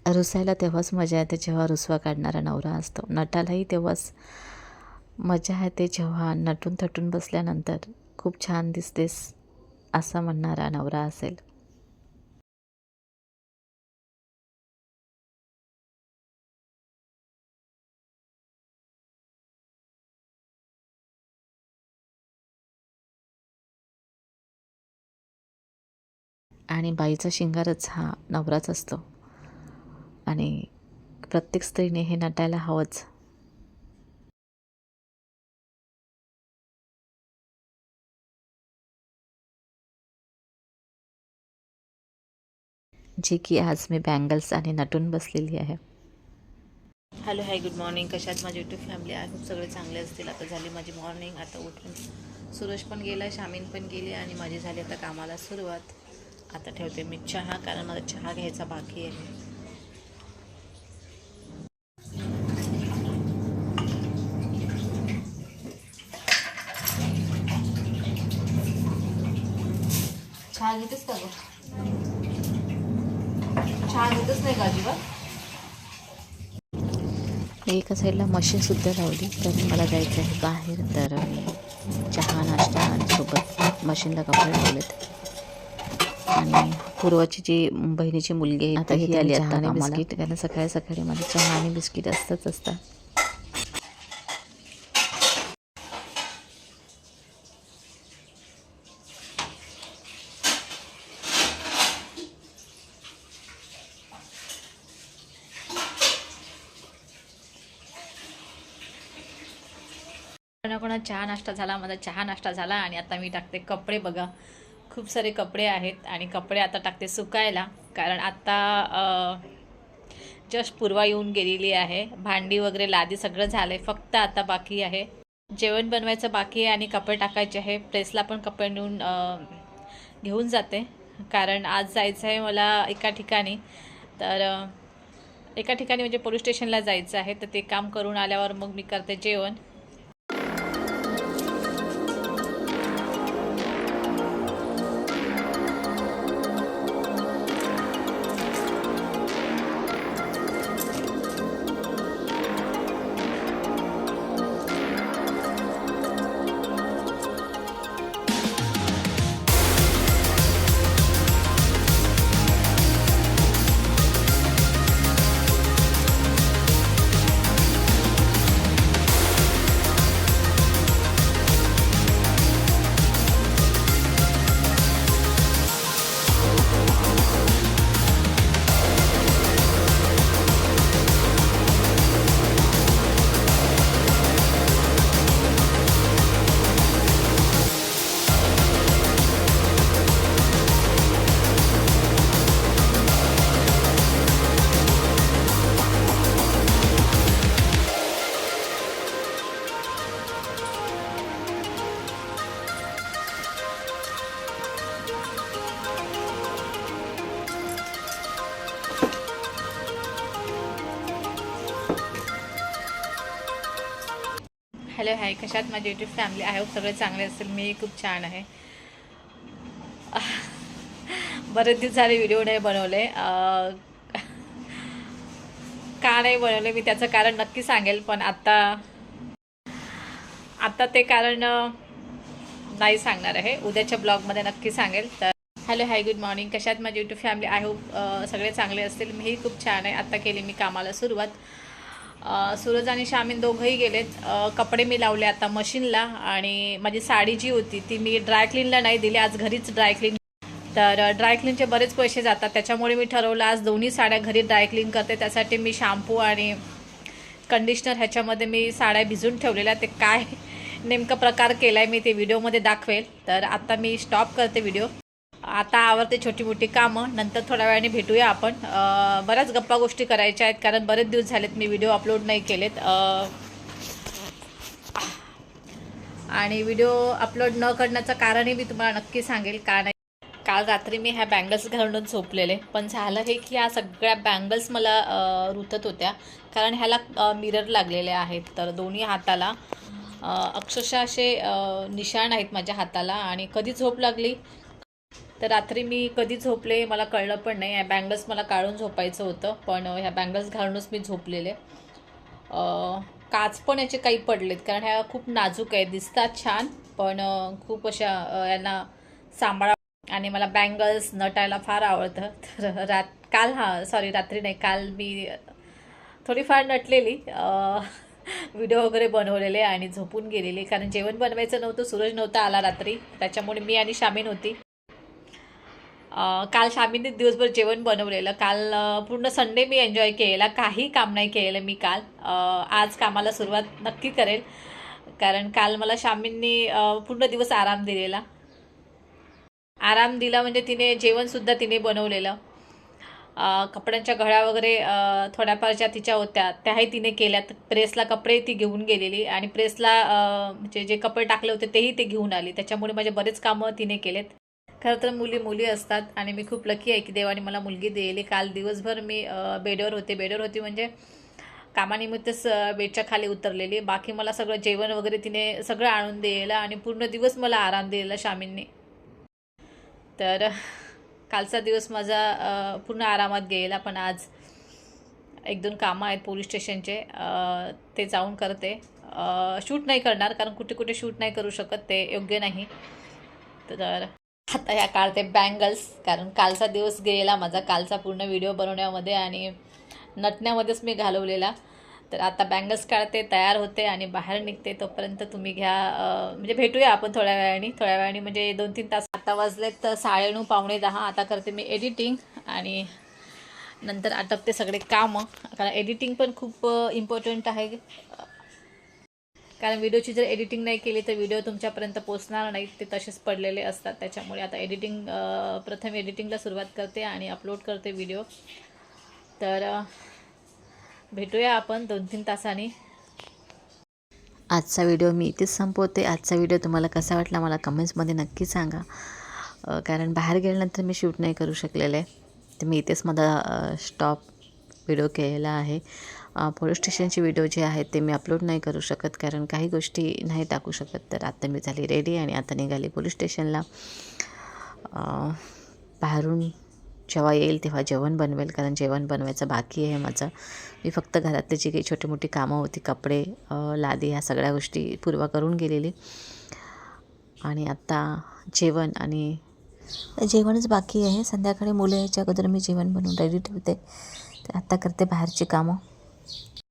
रुसायला तेव्हाच मजा येते जेव्हा रुसवा काढणारा नवरा असतो. नटालाही तेव्हाच मजा येते जेव्हा नटून थटून बसल्यानंतर खूप छान दिसतेस असं म्हणणारा नवरा असेल. आणि बाईचा शिंगारच हा नवराच असतो आणि प्रत्येक स्त्रीने हे नटायला हवंच. जी की आज मी बँगल्स आणि नटून बसलेली आहे. Hello hi good morning. कशात माझी यूट्यूब फॅमिली आहे, खूप सगळे चांगले असतील. आता झाली माझी मॉर्निंग. आता उठून सुरेश पण गेला, शामीन पण गेली आणि माझी झाली आता कामाला सुरुवात. आता ठेवते मी चहा, कारण मला चहा घ्यायचा बाकी आहे. चहा घेतेस का गं? चहा घेतच नाही का अजिबात? मी एका साईडला मशीनसुद्धा लावली, तर मला जायचं आहे बाहेर. तर मी चहा नाश्ता आणि सोबत मशीनला कपडे लावलेत. आणि पूर्वाची जी बहिणीची मुलगी आहे आता ही आली आता बिस्किट, कारण सकाळी सकाळी मला चहा आणि बिस्किट असतात. कोणा चहा नाश्ता झाला, माझा चहा नाश्ता झाला आणि आता मी टाकते कपडे. बघा खूप सारे कपडे आहेत आणि कपडे आता टाकते सुकायला, कारण आता जस्ट पूर्वा येऊन गेलेली आहे. भांडी वगैरे लादी सगळं झालंय, फक्त आता बाकी आहे जेवण बनवायचं बाकी आहे आणि कपडे टाकायचे आहे. प्रेसला पण कपडे नेऊन घेऊन जाते, कारण आज जायचं आहे मला एका ठिकाणी. तर एका ठिकाणी म्हणजे पोलीस स्टेशनला जायचं आहे, तर ते काम करून आल्यावर मग मी करते जेवण. हॅलो हाय, कशात माझी यूट्यूब फॅमिली आहे, सगळे चांगले असेल. मी खूप छान आहे. बरेच दिवस झाले व्हिडिओ नाही बनवले. का नाही बनवले मी त्याचं कारण नक्की सांगेल, पण आता ते कारण नाही सांगणार आहे, उद्याच्या ब्लॉगमध्ये नक्की सांगेल. तर हॅलो हाय गुड मॉर्निंग. कशात माझी यूट्यूब फॅमिली आय होप सगळे चांगले असतील. मीही खूप छान आहे. आता केली मी कामाला सुरुवात. सूरज आणि शामीन दोघंही गेलेत. कपडे मी लावले आता मशीनला, आणि माझी साडी जी होती ती मी ड्रायक्लीनला नाही दिली, आज घरीच ड्रायक्लीन. तर ड्रायक्लीनचे बरेच पैसे जातात, त्याच्यामुळे मी ठरवलं आज दोन्ही साड्या घरी ड्रायक्लीन करते. त्यासाठी मी शॅम्पू आणि कंडिशनर ह्याच्यामध्ये मी साड्या भिजून ठेवलेल्या. ते काय नेमका प्रकार केला आहे मी ते व्हिडिओमध्ये दाखवेल. तर आता मी स्टॉप करते व्हिडिओ. आता आवरते छोटी मोठी कामं, नंतर थोड्या वेळाने भेटूया आपण. बऱ्याच गप्पा गोष्टी करायच्या आहेत, कारण बरेच दिवस झालेत मी व्हिडिओ अपलोड नाही केलेत. आणि व्हिडिओ अपलोड न करण्याचं कारणही मी तुम्हाला नक्की सांगेल का नाही. काल रात्री मी ह्या बँगल्स घालून झोपलेले, पण झालं हे की ह्या सगळ्या बँगल्स मला रुतत होत्या, कारण ह्याला मिरर लागलेले आहेत. तर दोन्ही हाताला अक्षरशः असे निशाण आहेत माझ्या हाताला, आणि कधी झोप लागली तर रात्री मी कधी झोपले मला कळलं पण नाही. ह्या बँगल्स मला काढून झोपायचं होतं, पण ह्या बँगल्स घालूनच मी झोपलेले. काच पण याचे काही पडलेत, कारण ह्या खूप नाजूक आहेत, दिसतात छान पण खूप अशा यांना सांभाळा. आणि मला बँगल्स नटायला फार आवडतं. तर रात्री नाही, काल मी थोडीफार नटलेली, व्हिडिओ वगैरे बनवलेले आणि झोपून गेलेली, कारण जेवण बनवायचं नव्हतं, सूरज नव्हता आला रात्री, त्याच्यामुळे मी आणि शामीन होती. काल शामीने दिवसभर जेवण बनवलेलं. काल पूर्ण संडे मी एन्जॉय केलेला, काही काम नाही केलेलं मी काल. आज कामाला सुरुवात नक्की करेल, कारण काल मला शामींनी पूर्ण दिवस आराम दिला म्हणजे तिने जेवणसुद्धा तिने बनवलेलं. कपड्यांच्या घड्या वगैरे थोड्याफार ज्या तिच्या होत्या त्याही तिने केल्यात. प्रेसला कपडे ती घेऊन गेलेली आणि प्रेसला म्हणजे जे कपडे टाकले होते तेही ते घेऊन आली, त्याच्यामुळे माझे बरेच कामं तिने केलेत. खरं तर मुली असतात आणि मी खूप लकी आहे की देवाने मला मुलगी दिली. काल दिवसभर मी बेडवर होती म्हणजे कामानिमित्तच बेडच्या खाली उतरलेली. बाकी मला सगळं जेवण वगैरे तिने सगळं आणून दिलेलं आणि पूर्ण दिवस मला आराम दिलेला शामींनी. तर कालचा दिवस माझा पूर्ण आरामात गेला. पण आज 1-2 कामं आहेत पोलीस स्टेशनचे, ते जाऊन करते. शूट नाही करणार, कारण कुठे शूट नाही करू शकत, ते योग्य नाही. तर आता ह्या काढते बँगल्स, कारण कालचा दिवस गेला माझा, कालचा पूर्ण व्हिडिओ बनवण्यामध्ये आणि नटण्यामध्येच मी घालवलेला. तर आता बँगल्स काढते, तयार होते आणि बाहेर निघते. तोपर्यंत तुम्ही घ्या, म्हणजे भेटूया आपण थोड्या वेळाने म्हणजे 2-3 तास. आता वाजलेत 9:30 9:45. आता करते मी एडिटिंग आणि नंतर आटपते सगळे कामं, कारण एडिटिंग पण खूप इम्पॉर्टंट आहे. कारण व्हिडिओची जर एडिटिंग नाही केली तर व्हिडिओ तुमच्यापर्यंत पोचणार नाहीत, ते तसेच पडलेले असतात. त्याच्यामुळे आता प्रथम एडिटिंगला सुरुवात करते आणि अपलोड करते व्हिडिओ. तर भेटूया आपण 2-3 तासांनी. आजचा व्हिडिओ मी इथेच संपवते. आजचा व्हिडिओ तुम्हाला कसा वाटला मला कमेंट्समध्ये नक्की सांगा. कारण बाहेर गेल्यानंतर मी शूट नाही करू शकलेले, तर मी इथेच माझा स्टॉप व्हिडिओ केलेला आहे. पोलीस स्टेशनचे व्हिडिओ जे आहेत ते मी अपलोड नाही करू शकत, कारण काही गोष्टी नाही टाकू शकत. तर आता मी झाली रेडी आणि आता निघाली पोलीस स्टेशनला. बाहेरून जेव्हा येईल तेव्हा जेवण बनवेल, कारण जेवण बनवायचं बाकी आहे माझं. मी फक्त घरातली जी काही छोटी मोठी कामं होती, कपडे लादी, ह्या सगळ्या गोष्टी पूर्व करून गेलेली आणि आता जेवणच बाकी आहे. संध्याकाळी मुलं यायच्या अगोदर मी जेवण बनवून रेडी ठेवते. तर आता करते बाहेरची कामं.